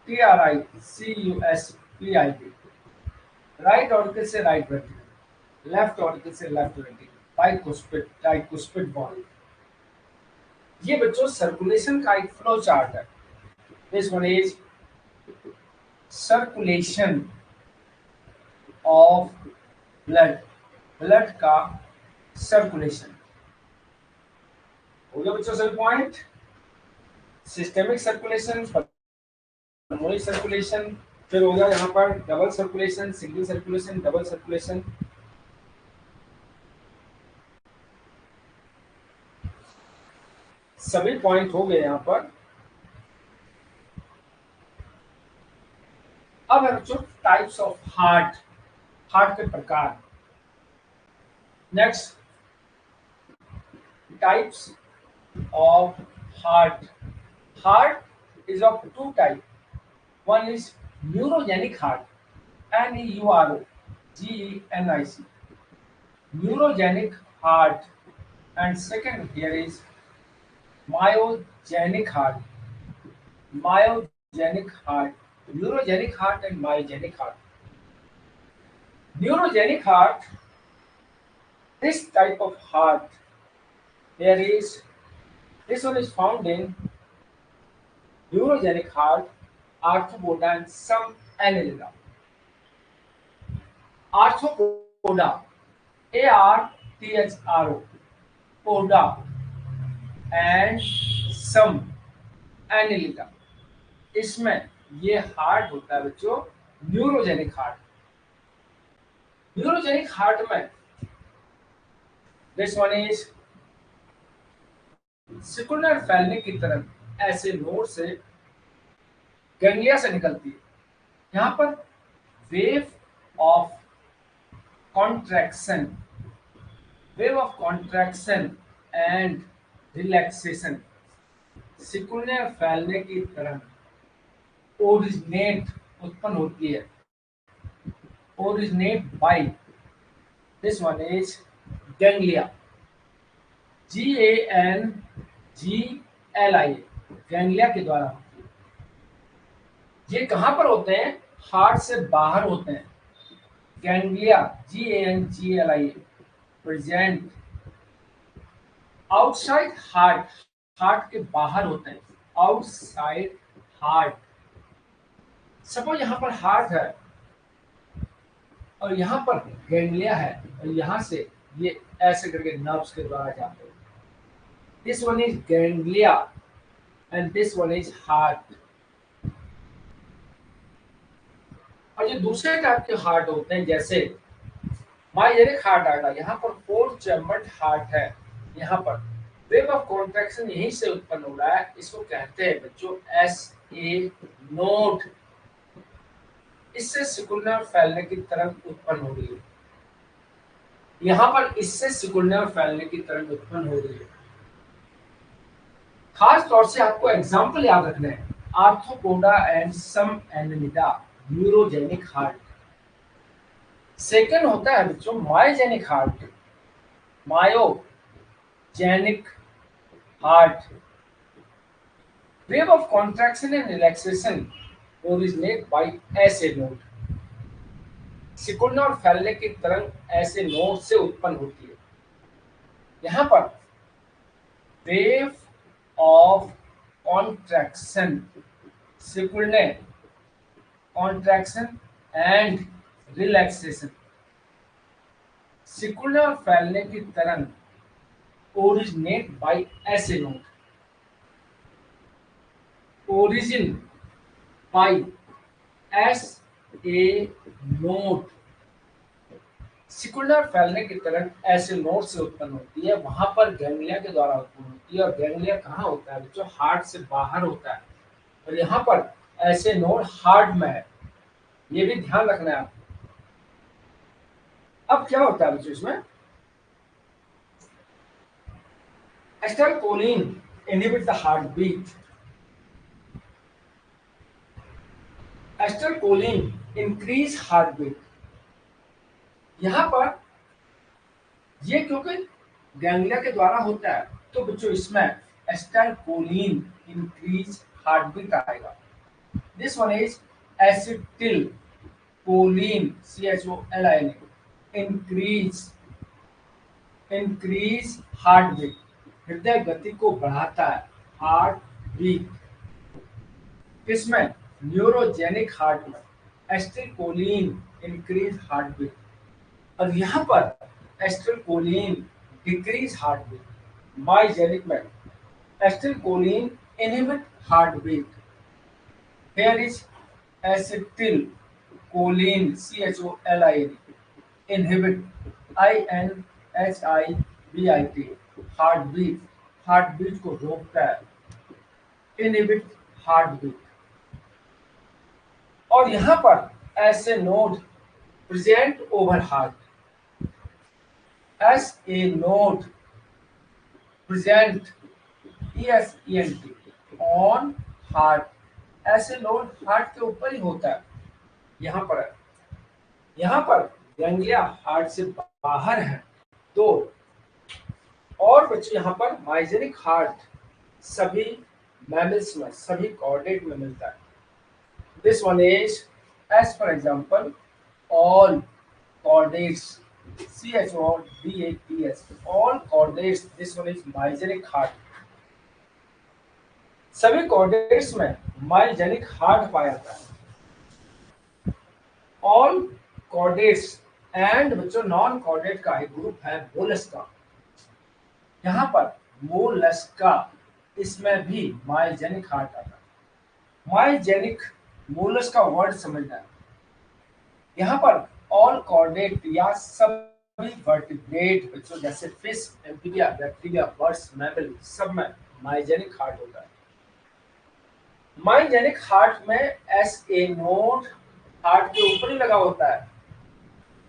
TRICUSPID, right auricle से राइट वेंट्रिकल, लेफ्ट ऑरिकल से left ventricle, bicuspid, tricuspid valve. ये बच्चों सर्कुलेशन का एक फ्लो चार्ट है। This one is circulation of blood, blood का सर्कुलेशन हो गया बच्चों सभी point. Systemic circulation, pulmonary circulation, फिर हो गया यहाँ पर double circulation, single circulation, double circulation. सभी पॉइंट हो गए यहाँ पर। अब है बच्चों टाइप्स ऑफ हार्ट, हार्ट के प्रकार। Next, types of heart. Heart is of two type. One is neurogenic heart, NEUROGENIC, neurogenic heart, and second here is myogenic heart, myogenic heart, neurogenic heart and myogenic heart. Neurogenic heart, this type of heart, there is, this one is found in neurogenic heart, arthropoda and some annelida. Arthropoda, ARTHRO, poda and some annelida, इसमें ये heart होता है बच्चों neurogenic heart. Neurogenic heart में this one is secular फैलने की तरह ऐसे नोड से गैंग्लिया से निकलती है। यहाँ पर wave of contraction, wave of contraction and relaxation, सिकुलर फैलने की तरह ओरिजिनेट, उत्पन्न होती है, originate by, this one is ganglia, GANGLIA, ganglia के द्वारा। ये कहां पर होते हैं? हार्ट से बाहर होते हैं। Ganglia GANGLIA present outside heart, heart के बाहर होते हैं, आउटसाइड हार्ट। सपोज यहां पर हार्ट है और यहां पर गैंग्लिया है और यहां से ये ऐसे करके नर्व्स के द्वारा जाते हैं। This one is ganglia and this one is heart. और जो दूसरे टाइप के हार्ट होते हैं जैसे माइजेनिक हार्ट आएगा, यहाँ पर 4 चैम्बर्ड हार्ट है। यहाँ पर वेव ऑफ कॉन्ट्रैक्शन यहीं से उत्पन्न हो रहा है, इसको कहते हैं बच्चों एस ए नोड। इससे सिकुड़ना फैलने की तरंग उत्पन्न हो रही है, यहाँ पर इससे सिकुड़ने और फैलने की तरंग उत्पन्न हो रही है। खास तौर से आपको एग्जाम्पल याद रखने हैं, arthropoda and some annelida neurogenic heart. Second होता है बच्चों myogenic heart. Myogenic heart wave of contraction and relaxation originate by S A node. सिकुड़ने और फैलने की तरंग ऐसे नोड से उत्पन्न होती है। यहाँ पर वेव ऑफ कॉन्ट्रैक्शन, सिकुड़ने, कॉन्ट्रैक्शन एंड रिलैक्सेशन, सिकुड़ने और फैलने की तरंग ओरिजिनेट बाय ऐसे node. Origin by S A node, सिकुड़ने और फैलने की तरंग ऐसे नोड से उत्पन्न होती है, वहां पर गैंग्लिया के द्वारा उत्पन्न होती है। और गैंग्लिया कहाँ होता है बच्चों? हार्ट से बाहर होता है, और यहाँ पर ऐसे नोड हार्ट में है, ये भी ध्यान रखना है आपको। अब क्या होता है बच्चों इसमें? Acetylcholine inhibit the heart beat. Acetylcholine increase heart beat. यहाँ पर ये क्योंकि गैंग्लिया के द्वारा होता है, तो बच्चों इसमें एसिटाइलकोलिन इंक्रीज हार्ट बीट आएगा। This one is acetylcholine CHOLIN increase heart beat, हृदय गति को बढ़ाता है, हार्ट बीट। किसमें? न्यूरोजेनिक हार्ट में एसिटिलकोलिन इंक्रीज हार्ट बीट, और यहाँ पर acetylcholine decrease heart beat. Myogenic में acetylcholine inhibit heart beat. Here is acetylcholine CHOLIN inhibit INHIBIT heart beat को रोकता है, इनहिबिट हार्ट बीट। और यहाँ पर ऐसे node present over heart, S A node present ESENT on heart, ऐसे node heart के ऊपर ही होता है। यहाँ पर है, यहाँ पर गैंग्लिया हार्ट से बाहर है। तो और बच्चे यहाँ पर माइजेनिक हार्ट सभी मैमल्स में, सभी कॉर्डेट में मिलता है। This one is as for example all chordates CHODATS all chordates. This one is myogenic heart. सभी कॉर्डेट्स में माइजेनिक हार्ट पाया जाता है। ऑल कॉर्डेट्स एंड बच्चों नॉन कॉर्डेट का एक ग्रुप है मोलस्का। यहाँ पर मोलस्का, इसमें भी माइजेनिक हार्ट आता है। माइजेनिक मोलस्का वर्ड समझना है। यहाँ पर ऑल कॉर्डेट या सभी वर्टिब्रेट बच्चों जैसे fish, amphibia, bacteria, birds, mammal, सब में माइजेनिक हार्ट होता है। माइजेनिक हार्ट में एस ए नोड हार्ट के ऊपर ही लगा होता है।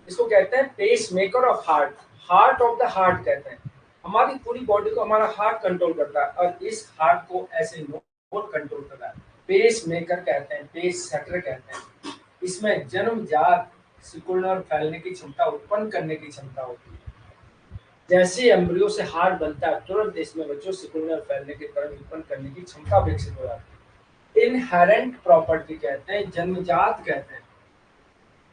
इसको कहते हैं pacemaker of heart, heart of the heart कहते हैं। हमारी पूरी बॉडी को हमारा हार्ट कंट्रोल करता है, और इस हार्ट को ऐसे नोड कंट्रोल करता है। पेस मेकर कहते हैं, पेस सेटर कहते हैं। इसमें जन्मजात सिकुड़ने और फैलने की क्षमता, उत्पन्न करने की क्षमता होती है। जैसे एम्ब्रियो से हार्ट बनता है, तुरंत इसमें बच्चों सिकुड़ने और फैलने की तरंग उत्पन्न करने की क्षमता विकसित हो जाती है। इनहेरेंट प्रॉपर्टी कहते हैं, जन्मजात कहते हैं।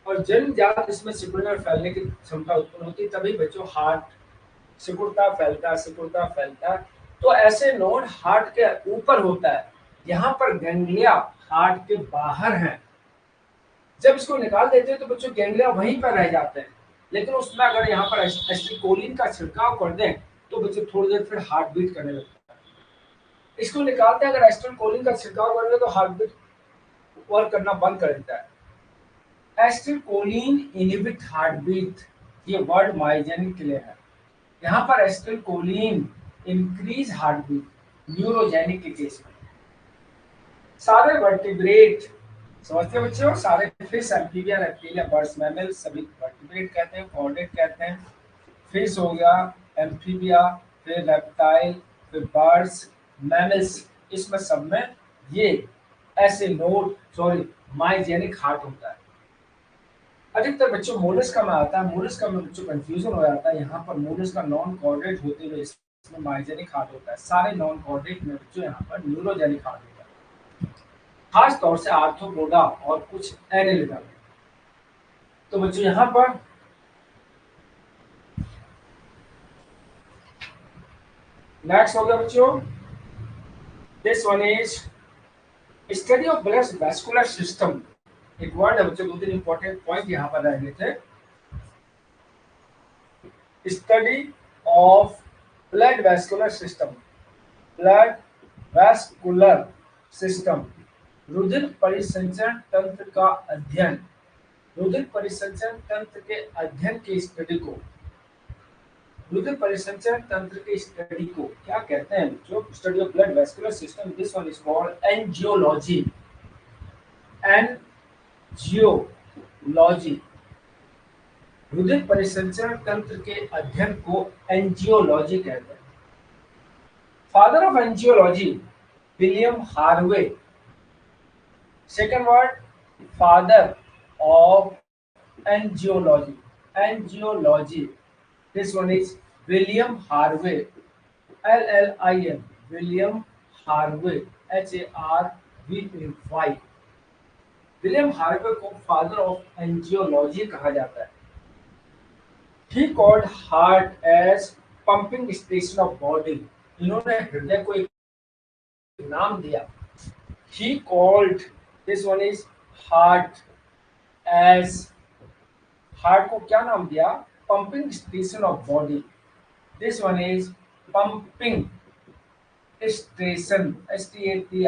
और जन्मजात इसमें सिकुड़ने और फैलने की क्षमता उत्पन्न होती है, तभी बच्चों हार्ट सिकुड़ता फैलता, सिकुड़ता फैलता। तो ऐसे नोड हार्ट के ऊपर होता है, यहाँ पर गैंग्लिया हार्ट के बाहर है। जब इसको निकाल देते हैं तो बच्चों गैंग्लिया वहीं पर रह जाते हैं, लेकिन उसमें अगर यहाँ पर एसिटिलकोलिन का छिड़काव कर दें तो बच्चों थोड़ी देर फिर हार्ट बीट करने लगता है। इसको निकालते हैं, अगर एसिटिलकोलिन का छिड़काव कर दें तो हार्ट बीट वर्क करना बंद कर देता है। एसिटिलकोलिन इनहिबिट हार्ट बीट ये वर्ड माइजेनिक के लिए है। यहाँ पर acetylcholine increase heart beat, neurogenic के केस में। सारे वर्टिब्रेट समझते हो बच्चों, सारे fish, amphibia, reptilia, birds, mammal सभी वर्टिब्रेट कहते हैं, कॉर्डेट कहते हैं। फिश हो गया, एम्फीबिया, फिर रेप्टाइल, फिर बर्ड्स, मैमल्स, इसमें सब में ये ऐसे नोट सॉरी माइजेनिक हार्ट होता है। अधिकतर बच्चों मोलस्का में आता है, मोलस्का में बच्चों कंफ्यूजन हो जाता है। यहाँ पर मोलस्का नॉन कॉर्डेट होते हुए इसमें माइजेनिक हार्ट होता है। सारे नॉन कॉर्डेट में बच्चों यहाँ पर न्यूरोजेनिक हार्ट होता है, खास तौर से आर्थ्रोपोडा और कुछ एनेलिडा में। तो बच्चों यहाँ पर नेक्स्ट हो गया बच्चों, this one is study of blood vascular system. एक वर्ड है बच्चों, दो तीन इंपॉर्टेंट पॉइंट यहाँ पर रह गए थे। Study of blood vascular system, blood vascular system, रुधिर परिसंचरण तंत्र का अध्ययन। रुधिर परिसंचरण तंत्र के अध्ययन के स्टडी को, रुधिर परिसंचरण तंत्र के स्टडी को क्या कहते हैं बच्चों? Study of blood vascular system, this one is called angiology. Angiology, रुधिर परिसंचरण तंत्र के अध्ययन को एंजियोलॉजी कहते हैं। Father of angiology William Harvey. Second word, father of angiology, angiology, this one is William Harvey, LLIM, William Harvey, HARVEY। William Harvey को father of angiology कहा जाता है। He called heart as pumping station of body। इन्होंने हृदय को एक नाम दिया। He called, this one is heart as, heart को क्या नाम दिया? Pumping station of body। This one is pumping station, STATI,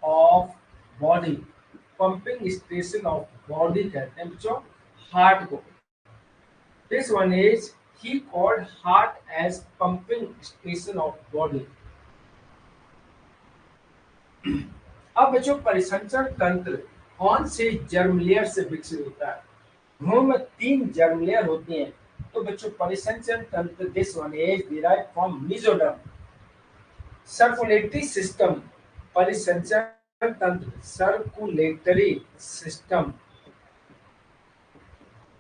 of body। Pumping station of body कहते हैं बच्चों हार्ट को। This one is, he called heart as pumping station of body। अब बच्चों परिसंचरण तंत्र कौन से जर्म लेयर से विकसित होता है? भ्रूण में 3 जर्म लेयर होती हैं। तो बच्चों परिसंचरण तंत्र, this one is derived from mesoderm. Circulatory system, परिसंचरण तंत्र, circulatory system,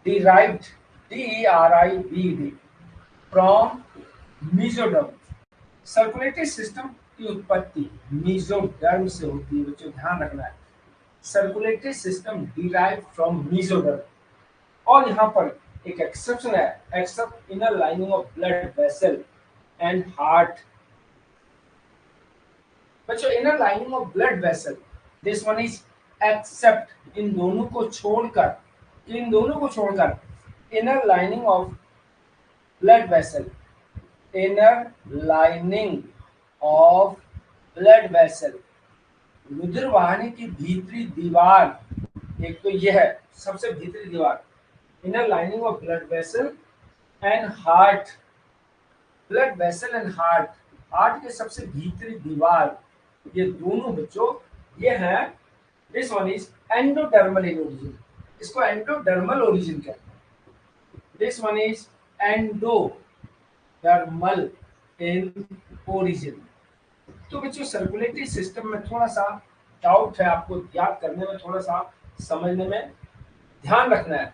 derived, DERIVED, from mesoderm. Circulatory system की उत्पत्ति मेसोडर्म से होती है बच्चों, ध्यान रखना है। Circulatory system derived from mesoderm. और यहाँ पर एक एक्सेप्शन है, except inner lining of blood vessel and heart. बच्चों inner lining of blood vessel, this one is except, इन दोनों को छोड़कर, इन दोनों को छोड़कर inner lining of blood vessel, inner lining of blood vessel, रुधिर वाहिनी की भीतरी दीवार। एक तो यह है सबसे भीतरी दीवार, inner lining of blood vessel and heart, blood vessel and heart, heart के सबसे भीतरी दीवार, ये दोनों बच्चों ये है, this one is endodermal in origin. इसको एंडोडर्मल ओरिजिन कहते हैं। This one is endodermal in origin. तो बच्चों सर्कुलेटरी सिस्टम में थोड़ा सा डाउट है, आपको याद करने में, थोड़ा सा समझने में ध्यान रखना है।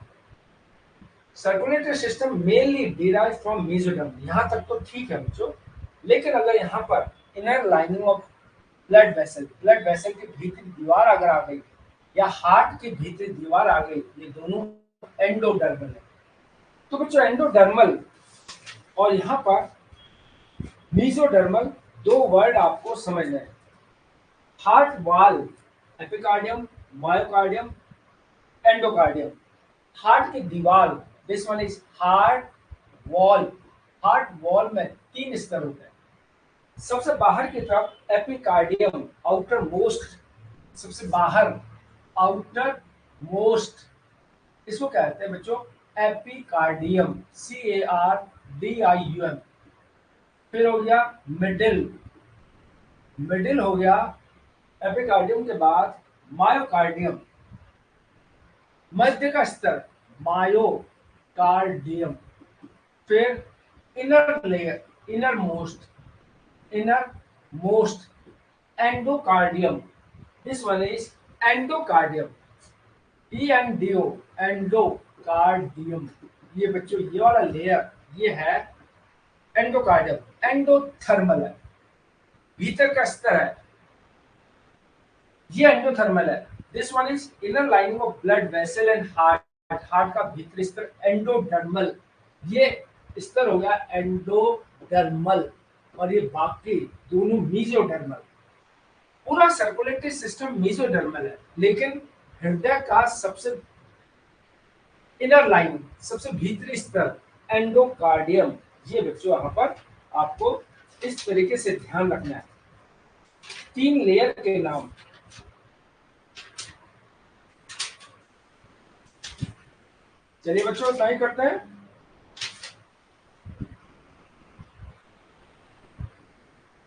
Circulatory system mainly derive from mesoderm, यहाँ तक तो ठीक है बच्चों। लेकिन अगर यहाँ पर inner lining of blood vessel, blood vessel की भीतरी दीवार अगर आ गई या हार्ट की भीतरी दीवार आ गई, ये दोनों एंडोडर्मल है। तो बच्चों एंडोडर्मल और यहाँ पर मेसोडर्मल, दो वर्ड आपको समझना है। हार्ट वाल, एपिकार्डियम, मायोकार्डियम, एंडोकार्डियम। हार्ट की दीवार, this one is heart wall. Heart wall में 3 स्तर होते हैं। सबसे बाहर की तरफ एपिकार्डियम, आउटर मोस्ट, सबसे बाहर, आउटर मोस्ट, इसको कहते हैं बच्चों एपिकार्डियम, CARDIUM। फिर हो गया मिडिल, मिडिल हो गया एपिकार्डियम के बाद मायोकार्डियम, मध्य का स्तर मायोकार्डियम। फिर inner layer, inner most, inner most endocardium, this one is endocardium, ENDO, endocardium. ये बच्चों ये वाला लेयर ये है एंडोकार्डियम, एंडोथर्मल है, भीतर का स्तर है, ये एंडोथर्मल है। This one is inner lining of blood vessel and heart, heart का भीतरी स्तर एंडोडर्मल, ये स्तर हो गया एंडोडर्मल, और ये बाकी दोनों मीजोडर्मल। पूरा सर्कुलेटरी सिस्टम मीजोडर्मल है, लेकिन हृदय का सबसे इनर लाइन, सबसे भीतरी स्तर एंडोकार्डियम। ये बच्चों यहाँ पर आपको इस तरीके से ध्यान रखना है। 3 लेयर के नाम। चलिए बच्चों ट्राई करते हैं।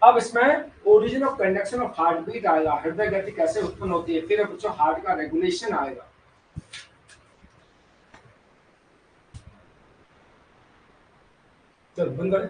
अब इसमें origin of conduction of heart beat आएगा, हृदय गति कैसे उत्पन्न होती है। फिर बच्चों हार्ट का रेगुलेशन आएगा। चलो बंद करें।